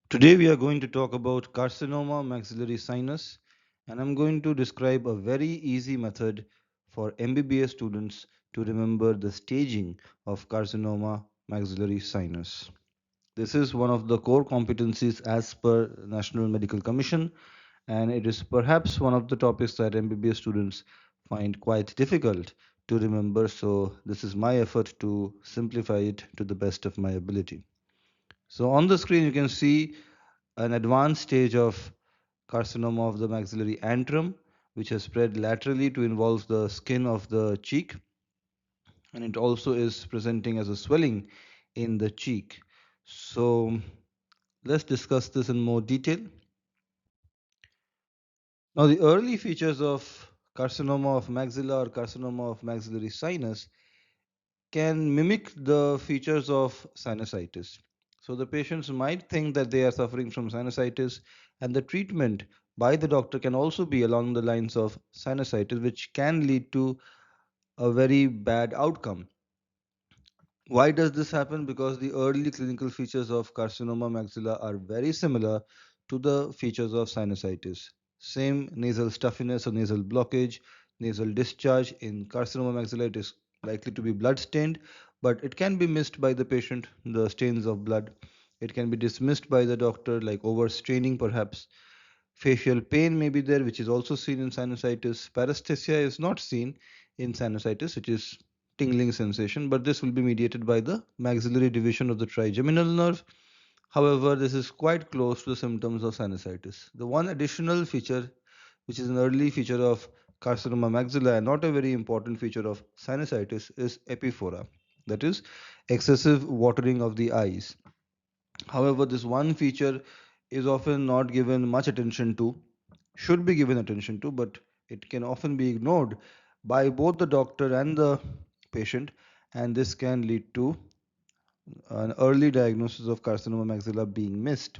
Today we are going to talk about carcinoma maxillary sinus, and I'm going to describe a very easy method for MBBS students to remember the staging of carcinoma maxillary sinus. This is one of the core competencies as per National Medical Commission, and it is perhaps one of the topics that MBBS students find quite difficult to remember. So this is my effort to simplify it to the best of my ability. So on the screen you can see an advanced stage of carcinoma of the maxillary antrum, which has spread laterally to involve the skin of the cheek, and it also is presenting as a swelling in the cheek. So let's discuss this in more detail. Now, the early features of carcinoma of maxilla or carcinoma of maxillary sinus can mimic the features of sinusitis. So the patients might think that they are suffering from sinusitis, and the treatment by the doctor can also be along the lines of sinusitis, which can lead to a very bad outcome. Why does this happen? Because the early clinical features of carcinoma maxilla are very similar to the features of sinusitis. Same nasal stuffiness or nasal blockage, nasal discharge. In carcinoma maxilla, it is likely to be blood stained, but it can be missed by the patient, the stains of blood. It can be dismissed by the doctor, like overstraining perhaps. Facial pain may be there, which is also seen in sinusitis. Paresthesia is not seen in sinusitis, which is tingling sensation, but this will be mediated by the maxillary division of the trigeminal nerve. However, this is quite close to the symptoms of sinusitis. The one additional feature, which is an early feature of carcinoma maxilla and not a very important feature of sinusitis, is epiphora, that is, excessive watering of the eyes. However, this one feature is often not given much attention to, should be given attention to, but it can often be ignored by both the doctor and the patient, and this can lead to an early diagnosis of carcinoma maxilla being missed.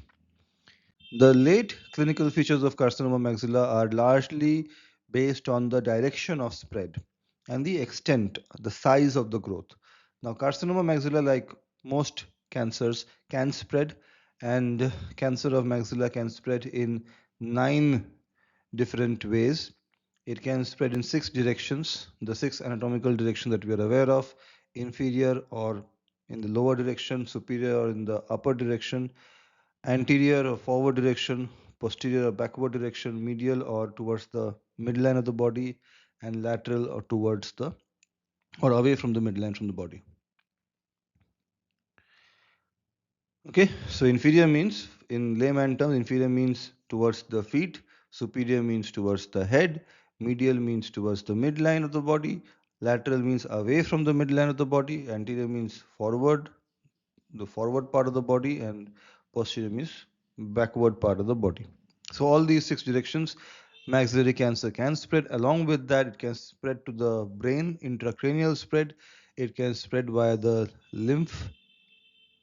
The late clinical features of carcinoma maxilla are largely based on the direction of spread and the extent, the size of the growth. Now, carcinoma maxilla, like most cancers, can spread, and cancer of maxilla can spread in 9 different ways. It can spread in 6 directions, the 6 anatomical directions that we are aware of: inferior or in the lower direction, superior or in the upper direction, anterior or forward direction, posterior or backward direction, medial or towards the midline of the body, and lateral or towards the or away from the midline from the body. Okay, so inferior means, in layman terms, inferior means towards the feet, superior means towards the head, medial means towards the midline of the body, lateral means away from the midline of the body, anterior means forward, the forward part of the body, and posterior means backward part of the body. So all these 6 directions maxillary cancer can spread. Along with that, it can spread to the brain, intracranial spread. It can spread via the lymph,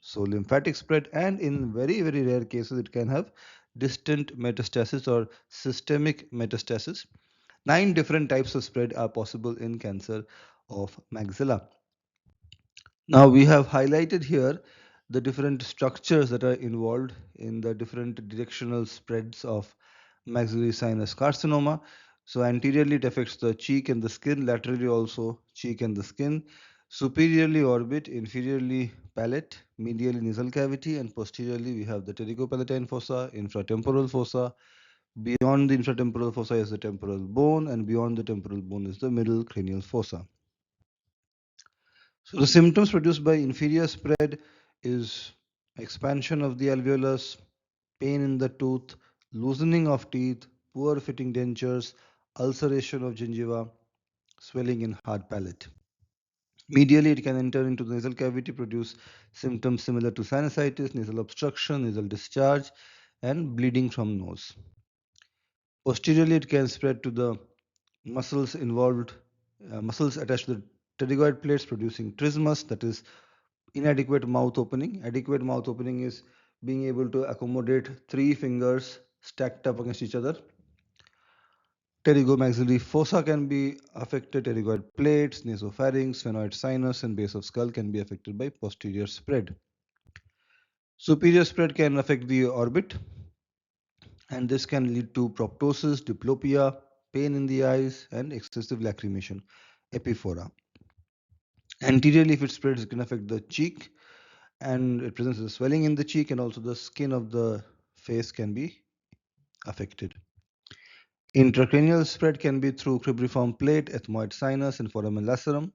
so lymphatic spread, and in very, very rare cases, it can have distant metastasis or systemic metastasis. 9 different types of spread are possible in cancer of maxilla. Now we have highlighted here the different structures that are involved in the different directional spreads of maxillary sinus carcinoma. So anteriorly it affects the cheek and the skin, laterally also cheek and the skin, superiorly orbit, inferiorly palate, medially nasal cavity, and posteriorly we have the pterygopalatine fossa, infratemporal fossa. Beyond the infratemporal fossa is the temporal bone, and beyond the temporal bone is the middle cranial fossa. So the symptoms produced by inferior spread is expansion of the alveolus, pain in the tooth, loosening of teeth, poor fitting dentures, ulceration of gingiva, swelling in hard palate. Medially, it can enter into the nasal cavity, produce symptoms similar to sinusitis, nasal obstruction, nasal discharge, and bleeding from nose. Posteriorly, it can spread to the muscles involved, muscles attached to the pterygoid plates, producing trismus, that is inadequate mouth opening. Adequate mouth opening is being able to accommodate 3 fingers stacked up against each other. Pterygomaxillary fossa can be affected, pterygoid plates, nasopharynx, sphenoid sinus, and base of skull can be affected by posterior spread. Superior spread can affect the orbit, and this can lead to proptosis, diplopia, pain in the eyes, and excessive lacrimation, epiphora. Anteriorly, if it spreads, it can affect the cheek, and it presents a swelling in the cheek, and also the skin of the face can be affected. Intracranial spread can be through cribriform plate, ethmoid sinus, and foramen lacerum.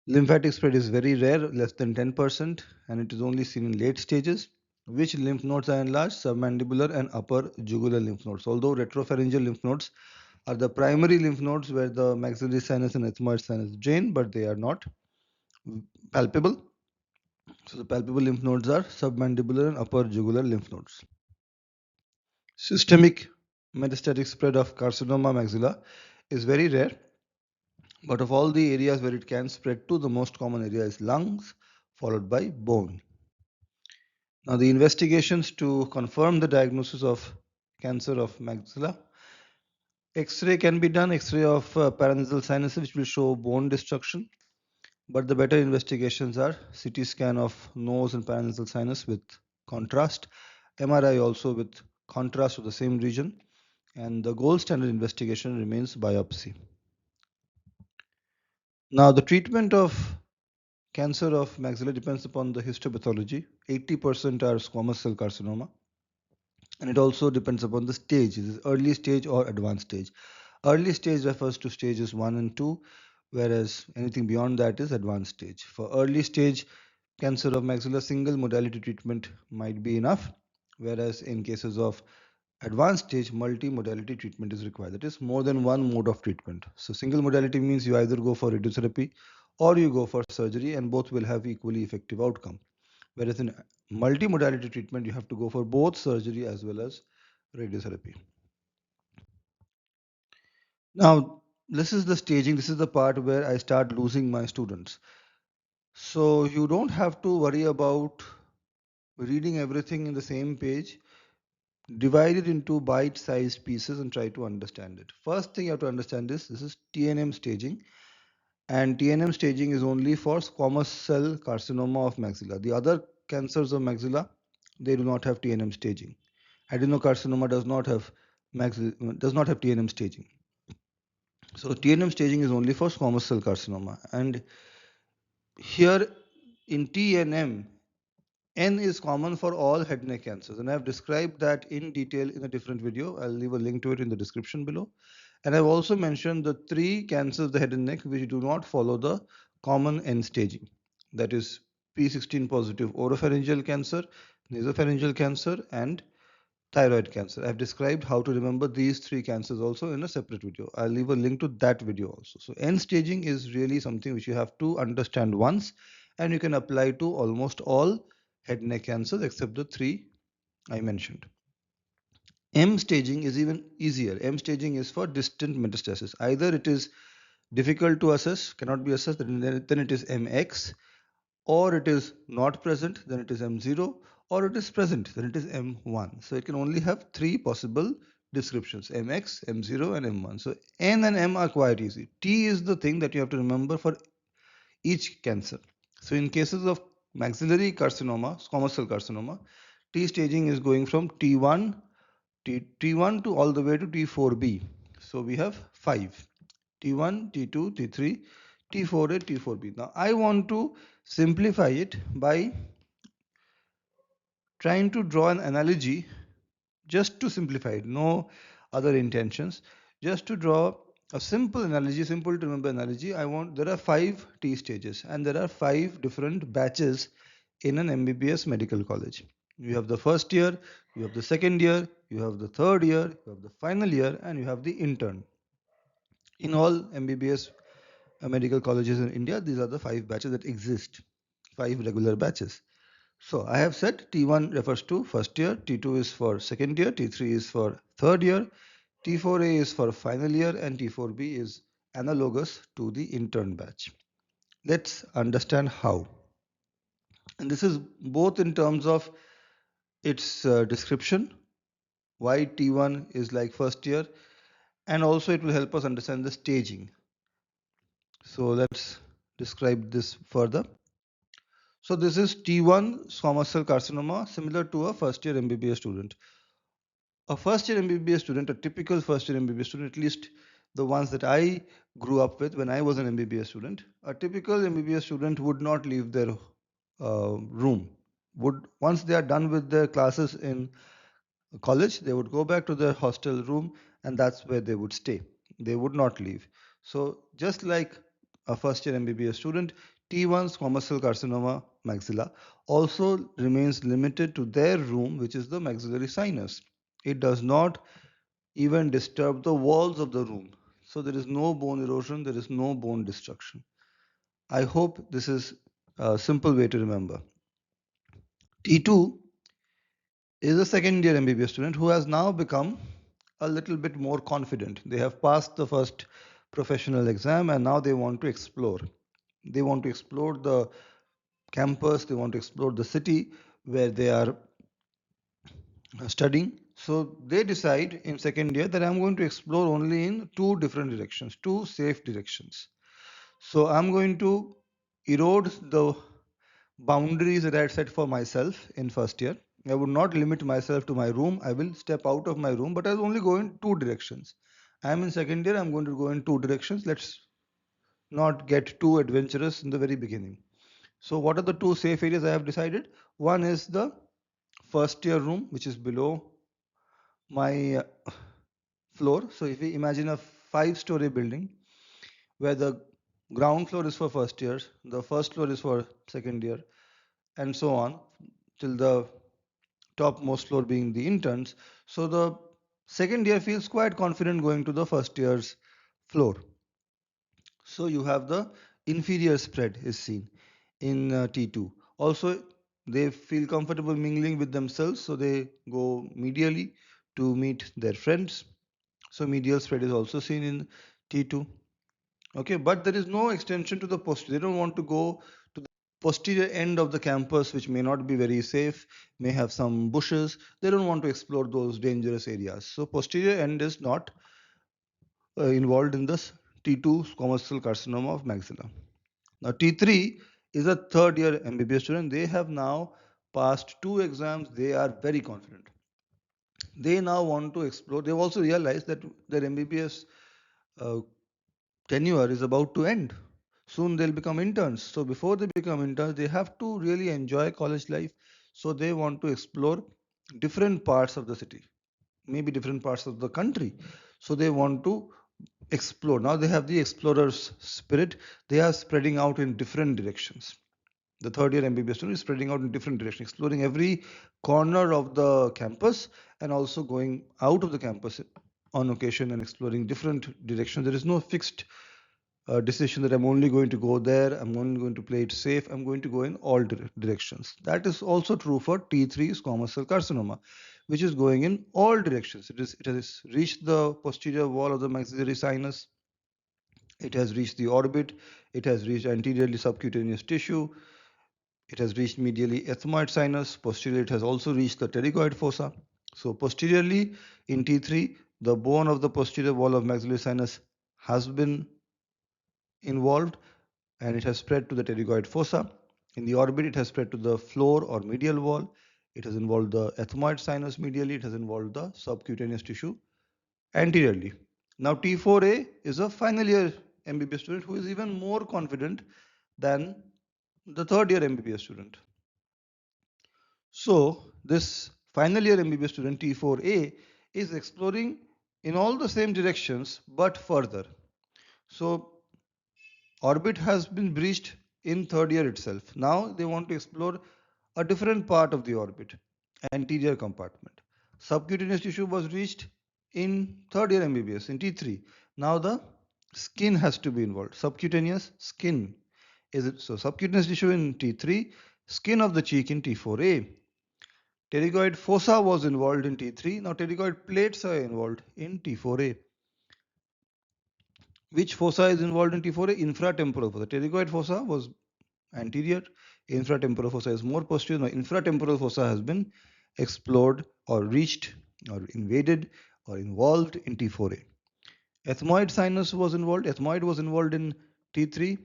Lymphatic spread is very rare, less than 10%, and it is only seen in late stages. Which lymph nodes are enlarged? Submandibular and upper jugular lymph nodes. Although retropharyngeal lymph nodes are the primary lymph nodes where the maxillary sinus and ethmoid sinus drain, but they are not palpable. So the palpable lymph nodes are submandibular and upper jugular lymph nodes. Systemic metastatic spread of carcinoma maxilla is very rare, but of all the areas where it can spread to, the most common area is lungs, followed by bone. Now, the investigations to confirm the diagnosis of cancer of maxilla, X-ray can be done, X-ray of paranasal sinuses, which will show bone destruction. But the better investigations are CT scan of nose and paranasal sinus with contrast, MRI also with contrast of the same region, and the gold standard investigation remains biopsy. Now, the treatment of cancer of maxilla depends upon the histopathology. 80% are squamous cell carcinoma, and it also depends upon the stage. Is it early stage or advanced stage? Early stage refers to stages 1 and 2, whereas anything beyond that is advanced stage. For early stage cancer of maxilla, single modality treatment might be enough, whereas in cases of advanced stage, multi-modality treatment is required. That is more than one mode of treatment. So single modality means you either go for radiotherapy or you go for surgery, and both will have equally effective outcome. Whereas in multi-modality treatment, you have to go for both surgery as well as radiotherapy. Now, this is the staging. This is the part where I start losing my students. So you don't have to worry about reading everything in the same page. Divide it into bite-sized pieces and try to understand it. First thing you have to understand is this is TNM staging, and TNM staging is only for squamous cell carcinoma of maxilla. The other cancers of maxilla, they do not have TNM staging. Adenocarcinoma does not have TNM staging. So TNM staging is only for squamous cell carcinoma, and here in TNM, N is common for all head and neck cancers, and I've described that in detail in a different video. I'll leave a link to it in the description below. And I've also mentioned the three cancers of the head and neck which do not follow the common N staging. That is P16 positive oropharyngeal cancer, nasopharyngeal cancer, and thyroid cancer. I've described how to remember these three cancers also in a separate video. I'll leave a link to that video also. So N staging is really something which you have to understand once, and you can apply to almost all head and neck cancers except the three I mentioned. M staging is even easier. M staging is for distant metastasis. Either it is difficult to assess, cannot be assessed, then it is MX, or it is not present, then it is M0, or it is present, then it is M1. So it can only have three possible descriptions: MX, M0, and M1. So N and M are quite easy. T is the thing that you have to remember for each cancer. So in cases of maxillary carcinoma, squamous cell carcinoma, T staging is going from T1, T1 to all the way to T4B. So we have 5: T1, T2, T3, T4A, T4B. Now I want to simplify it by trying to draw an analogy, just to simplify it, no other intentions, just to draw a simple analogy, simple to remember analogy. There are 5 T stages, and there are 5 different batches in an MBBS medical college. You have the first year, you have the second year, you have the third year, you have the final year, and you have the intern. In all MBBS medical colleges in India, these are the 5 batches that exist, 5 regular batches. So I have said T1 refers to first year, T2 is for second year, T3 is for third year, T4A is for final year, and T4B is analogous to the intern batch. Let's understand how. And this is both in terms of its description, why T1 is like first year, and also it will help us understand the staging. So let's describe this further. So this is T1 squamous cell carcinoma, similar to a first year MBBS student. A first year MBBS student, a typical first year MBBS student, at least the ones that I grew up with when I was an MBBS student, a typical MBBS student would not leave their room. Would once they are done with their classes in college, they would go back to their hostel room, and that's where they would stay. They would not leave. So just like a first year MBBS student, T1 squamous cell carcinoma maxilla also remains limited to their room, which is the maxillary sinus. It does not even disturb the walls of the room. So there is no bone erosion, there is no bone destruction. I hope this is a simple way to remember. T2 is a second year MBBS student who has now become a little bit more confident. They have passed the first professional exam and now they want to explore. They want to explore the campus, they want to explore the city where they are studying. So they decide in second year that I'm going to explore only in two different directions, two safe directions. So I'm going to erode the boundaries that I had set for myself in first year. I would not limit myself to my room. I will step out of my room, but I'll only go in two directions. I am in second year. I'm going to go in two directions. Let's not get too adventurous in the very beginning. So, what are the two safe areas I have decided? One is the first year room, which is below my floor. So, if we imagine a five-story building where the ground floor is for first year, the first floor is for second year, and so on till the topmost floor being the interns. So the second year feels quite confident going to the first year's floor. So you have the inferior spread is seen in T2. Also, they feel comfortable mingling with themselves, so they go medially to meet their friends. So medial spread is also seen in T2. Okay, but there is no extension to the posterior. They don't want to go to the posterior end of the campus, which may not be very safe, may have some bushes. They don't want to explore those dangerous areas. So posterior end is not involved in this T2 squamous cell carcinoma of maxilla. Now T3 is a third year MBBS student. They have now passed two exams. They are very confident. They now want to explore. They've also realized that their MBBS uh, tenure is about to end. Soon they'll become interns. So before they become interns, they have to really enjoy college life. So they want to explore different parts of the city, maybe different parts of the country. So they want to explore. Now they have the explorer's spirit. They are spreading out in different directions. The third year MBBS student is spreading out in different directions, exploring every corner of the campus and also going out of the campus on occasion and exploring different directions. There is no fixed decision that I'm only going to go there, I'm only going to play it safe, I'm going to go in all directions. That is also true for T3 squamous cell carcinoma, which is going in all directions. It has reached the posterior wall of the maxillary sinus, it has reached the orbit, it has reached anteriorly subcutaneous tissue, it has reached medially ethmoid sinus, posteriorly it has also reached the pterygoid fossa. So posteriorly in T3, the bone of the posterior wall of maxillary sinus has been involved and it has spread to the pterygoid fossa. In the orbit, it has spread to the floor or medial wall. It has involved the ethmoid sinus medially. It has involved the subcutaneous tissue anteriorly. Now, T4A is a final year MBBS student who is even more confident than the third year MBBS student. So, this final year MBBS student T4A is exploring in all the same directions but further. So, orbit has been breached in third year itself. Now they want to explore a different part of the orbit, anterior compartment. Subcutaneous tissue was reached in third year MBBS in T3. Now the skin has to be involved. Subcutaneous skin is it so? Subcutaneous tissue in T3, skin of the cheek in T4A. Pterygoid fossa was involved in T3. Now pterygoid plates are involved in T4A. Which fossa is involved in T4A? Infratemporal fossa. Pterygoid fossa was anterior, infratemporal fossa is more posterior. Now, infratemporal fossa has been explored or reached or invaded or involved in T4A. Ethmoid sinus was involved. Ethmoid was involved in T3.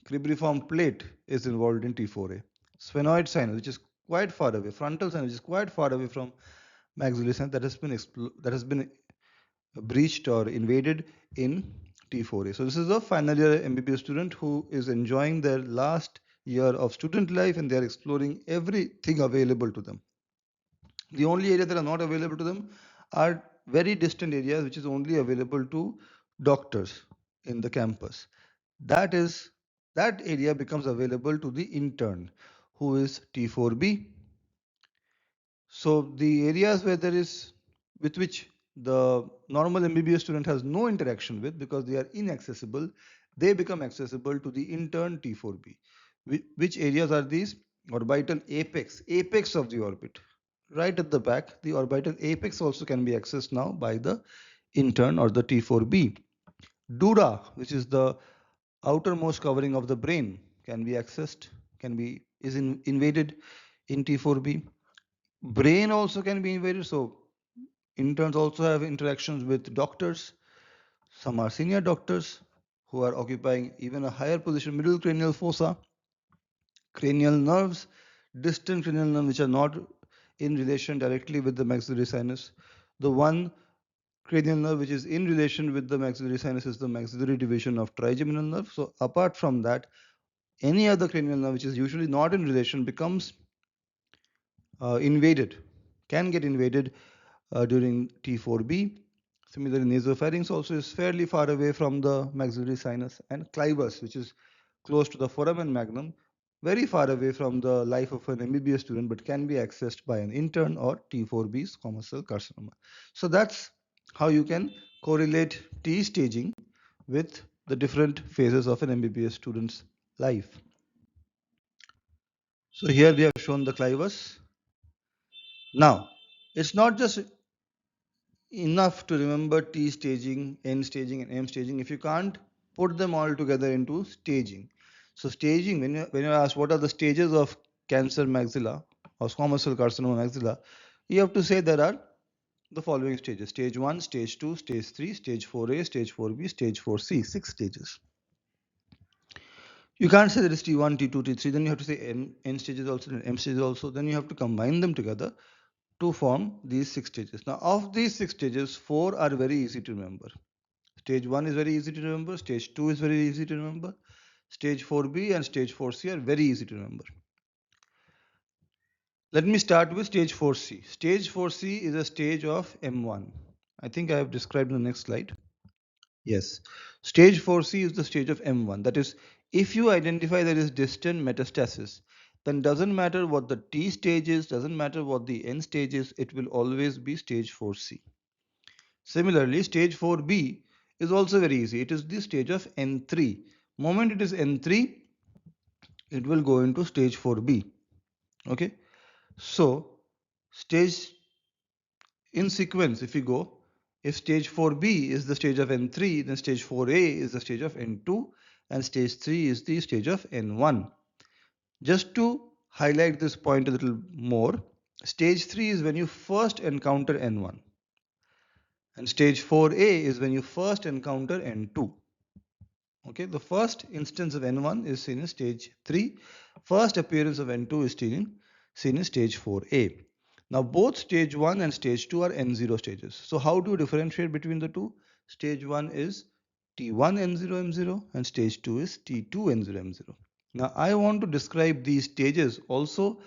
Cribriform plate is involved in T4A. sphenoid sinus, which is quite far away, frontal sinus, which is quite far away from maxillary sinus, that has been breached or invaded in T4A. So this is a final year MBBS student who is enjoying their last year of student life, and they are exploring everything available to them. The only areas that are not available to them are very distant areas, which is only available to doctors in the campus. That is, that area becomes available to the intern, who is T4B. So the areas where there is, with which the normal MBBS student has no interaction with because they are inaccessible, they become accessible to the intern T4B. Which areas are these? Orbital apex of the orbit. Right at the back, the orbital apex also can be accessed now by the intern or the T4B. Dura, which is the outermost covering of the brain, can be accessed, invaded in T4B. Brain also can be invaded, so interns also have interactions with doctors. Some are senior doctors who are occupying even a higher position, middle cranial fossa, cranial nerves, distant cranial nerves which are not in relation directly with the maxillary sinus. The one cranial nerve which is in relation with the maxillary sinus is the maxillary division of trigeminal nerve. So apart from that, any other cranial nerve which is usually not in relation becomes invaded, can get invaded during T4B. Similarly, nasopharynx also is fairly far away from the maxillary sinus, and clivus, which is close to the foramen magnum, very far away from the life of an MBBS student, but can be accessed by an intern or T4B squamous cell carcinoma. So that's how you can correlate T staging with the different phases of an MBBS student's life. So here we have shown the clivus. Now, it's not just enough to remember T staging, N staging, and M staging if you can't put them all together into staging. So staging, when you ask what are the stages of cancer maxilla or squamous cell carcinoma maxilla, you have to say there are the following stages: stage 1, stage 2, stage 3, stage 4A, stage 4B, stage 4C, 6 stages. You can't say there is T1, T2, T3, then you have to say N stages also, and M stages also, then you have to combine them together to form these 6 stages. Now, of these 6 stages, 4 are very easy to remember. Stage 1 is very easy to remember, stage 2 is very easy to remember, stage 4B and stage 4C are very easy to remember. Let me start with stage 4C. Stage 4C is a stage of M1. I think I have described in the next slide. Yes. Stage 4C is the stage of M1. That is, if you identify there is distant metastasis, then doesn't matter what the T stage is, doesn't matter what the N stage is, it will always be stage 4C. Similarly, stage 4B is also very easy. It is the stage of N3. Moment it is N3, it will go into stage 4B. Okay. So, stage in sequence, if we go, if stage 4B is the stage of N3, then stage 4A is the stage of N2, and stage 3 is the stage of N1. Just to highlight this point a little more, stage 3 is when you first encounter N1, and stage 4A is when you first encounter N2. Okay, the first instance of N1 is seen in stage 3. First appearance of N2 is seen in stage 4A. Now both stage 1 and stage 2 are N0 stages. So how do you differentiate between the two? Stage 1 is T1 N0 M0 and stage 2 is T2 N0 M0. Now I want to describe these stages also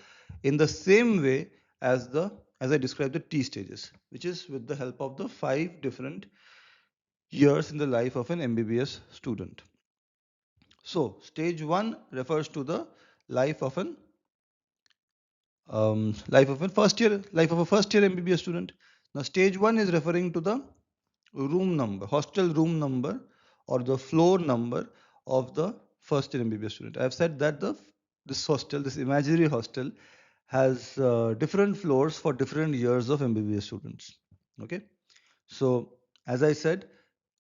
in the same way as I described the T stages, which is with the help of the 5 different years in the life of an MBBS student. So, stage 1 refers to the life of an life of a first year MBBS student. Now, stage 1 is referring to the room number, hostel room number, or the floor number of the first year MBBS student. I have said that this imaginary hostel, has different floors for different years of MBBS students. Okay, so as I said,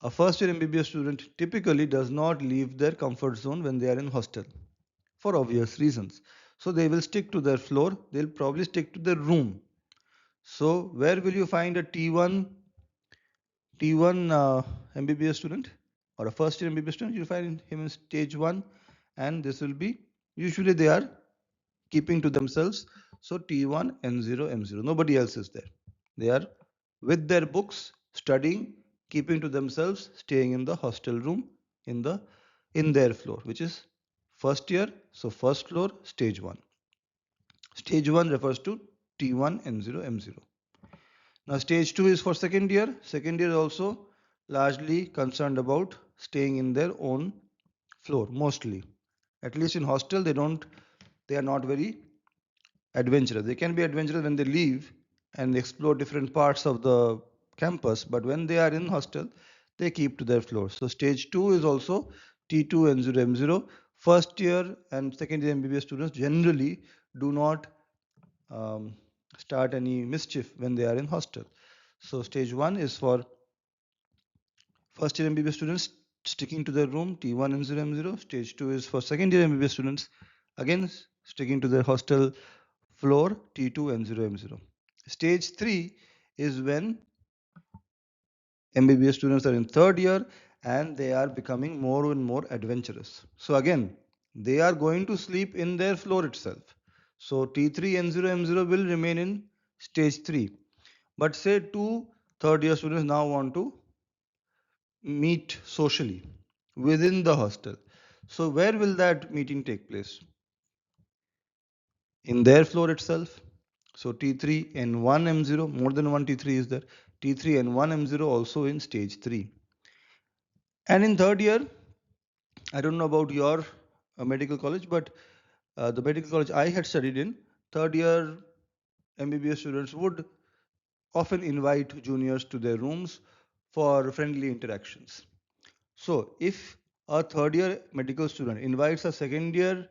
a first year MBBS student typically does not leave their comfort zone when they are in hostel for obvious reasons. So they will stick to their floor, they'll probably stick to their room. So where will you find a T1 MBBS student or a first year MBBS student? You'll find him in stage 1, and this will be usually they are keeping to themselves. So T1, N0, M0. Nobody else is there. They are with their books, studying, keeping to themselves, staying in the hostel room in their floor, which is first year. So first floor, stage 1. Stage 1 refers to T1, N0, M0. Now stage 2 is for second year. Second year is also largely concerned about staying in their own floor mostly. At least in hostel they are not very adventurous. They can be adventurous when they leave and explore different parts of the campus, but when they are in hostel, they keep to their floor. So stage 2 is also T2 and 0 M0. First year and second year MBBS students generally do not um, start any mischief when they are in hostel. So stage 1 is for first year MBBS students sticking to their room, T1 and 0 M0. Stage 2 is for second year MBBS students, again sticking to their hostel floor, T2 and 0 M0. Stage 3 is when MBBS students are in third year and they are becoming more and more adventurous. So again, they are going to sleep in their floor itself. So T3 and 0 M0 will remain in stage 3. But say two third year students now want to meet socially within the hostel. So where will that meeting take place? In their floor itself. So T3 and 1 M0, more than one T3 is there. T3 and 1 M0 also in stage 3. And in third year, I don't know about your medical college, but the medical college I had studied in, third year MBBS students would often invite juniors to their rooms for friendly interactions. So, if a third year medical student invites a second year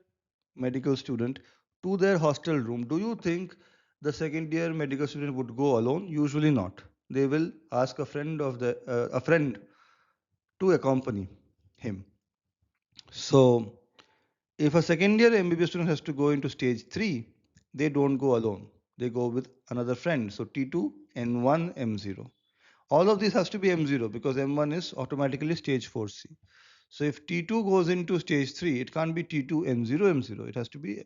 medical student to their hostel room, do you think the second year medical student would go alone? Usually not. They will ask a friend to accompany him. So, if a second year MBBS student has to go into stage 3, they don't go alone. They go with another friend. So T2 and 1 M0. All of this has to be M0 because M1 is automatically stage 4C. So if T2 goes into stage 3, it can't be T2 N0 M0. It has to be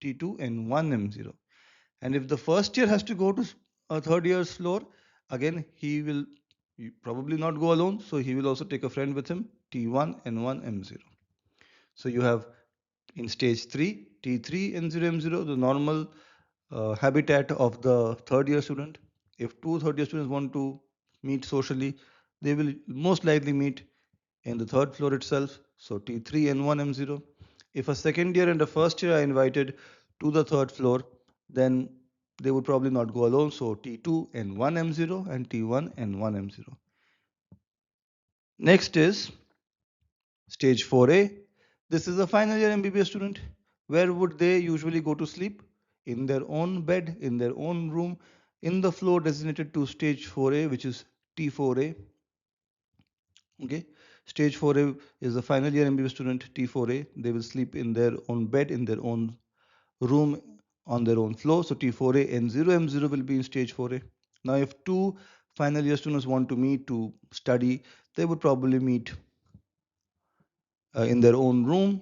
T2 N1 M0. And if the first year has to go to a third year's floor, again he will probably not go alone. So he will also take a friend with him, T1 N1 M0. So you have in stage 3, T3 N0 M0, the normal habitat of the third year student. If two third year students want to meet socially, they will most likely meet in the third floor itself. So T3 and 1 M0. If a second year and a first year are invited to the third floor, then they would probably not go alone. So T2 and 1 M0 and T1 and 1 M0. Next is stage 4A. This is a final year MBBS student. Where would they usually go to sleep? In their own bed, in their own room, in the floor designated to stage 4A, which is T4A. Okay, stage 4A is a final year MBBS student, T4A. They will sleep in their own bed, in their own room, on their own floor. So T4A and 0 M0 will be in stage 4A. Now, if two final year students want to meet to study, they would probably meet in their own room,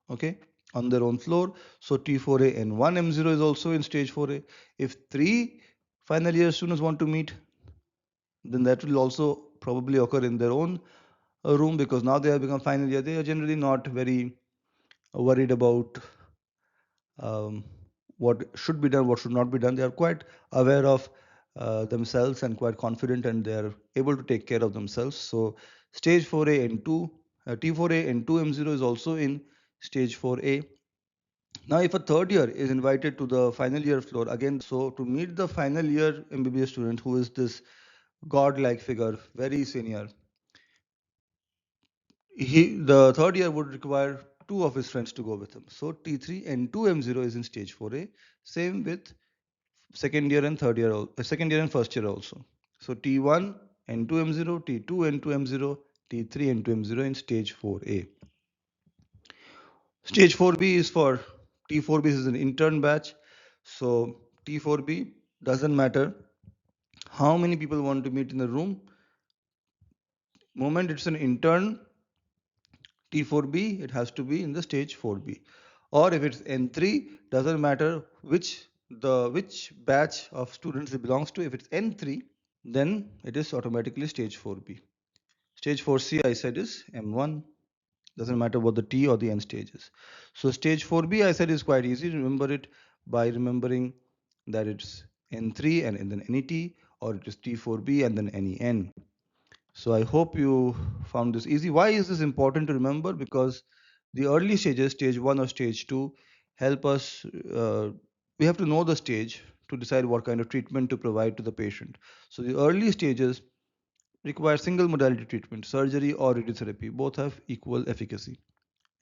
okay, on their own floor. So T4A and 1 M0 is also in stage 4A. If three final year students want to meet, then that will also probably occur in their own room because now they have become final year. They are generally not very worried about um, what should be done, what should not be done. They are quite aware of themselves and quite confident, and they are able to take care of themselves. So stage 4A and 2, T4A and 2 M0 is also in stage 4A. Now, if a third year is invited to the final year floor, again, so to meet the final year MBBS student who is this god-like figure, very senior, the third year would require two of his friends to go with him. So T3 and 2 M0 is in stage 4A. Same with second year and third year, second year and first year also. So T1 and 2 M0, T2 and 2 M0, T3 and 2 M0 in stage 4A. Stage 4B is for T4B is an intern batch. So T4B doesn't matter how many people want to meet in the room. Moment it's an intern T4B, it has to be in the stage 4B. Or if it's N3, doesn't matter which batch of students it belongs to. If it's N3, then it is automatically stage 4B. Stage 4C, I said, is M1. Doesn't matter what the T or the N stage is. So stage 4B, I said, is quite easy. Remember it by remembering that it's N3 and then NET, or it is T4B and then NEN. So I hope you found this easy. Why is this important to remember? Because the early stages, stage 1 or stage 2, help us. We have to know the stage to decide what kind of treatment to provide to the patient. So the early stages require single modality treatment, surgery or radiotherapy. Both have equal efficacy.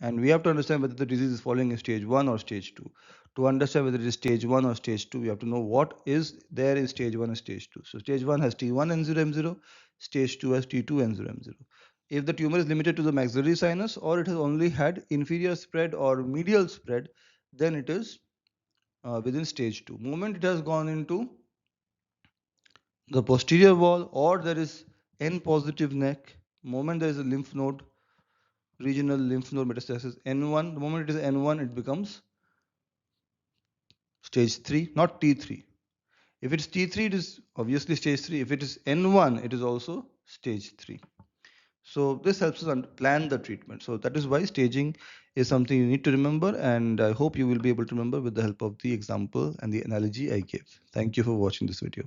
And we have to understand whether the disease is falling in stage 1 or stage 2. To understand whether it is stage 1 or stage 2, we have to know what is there in stage 1 and stage 2. So stage 1 has T1N0M0, stage 2 has T2N0M0. If the tumor is limited to the maxillary sinus or it has only had inferior spread or medial spread, then it is within stage 2. Moment it has gone into the posterior wall or there is N positive neck, moment there is a lymph node, regional lymph node metastasis N1, the moment it is N1, it becomes stage 3, not T3. If it's T3, it is obviously stage 3. If it is N1, it is also stage 3. So this helps us plan the treatment. So that is why staging is something you need to remember, and I hope you will be able to remember with the help of the example and the analogy I gave. Thank you for watching this video.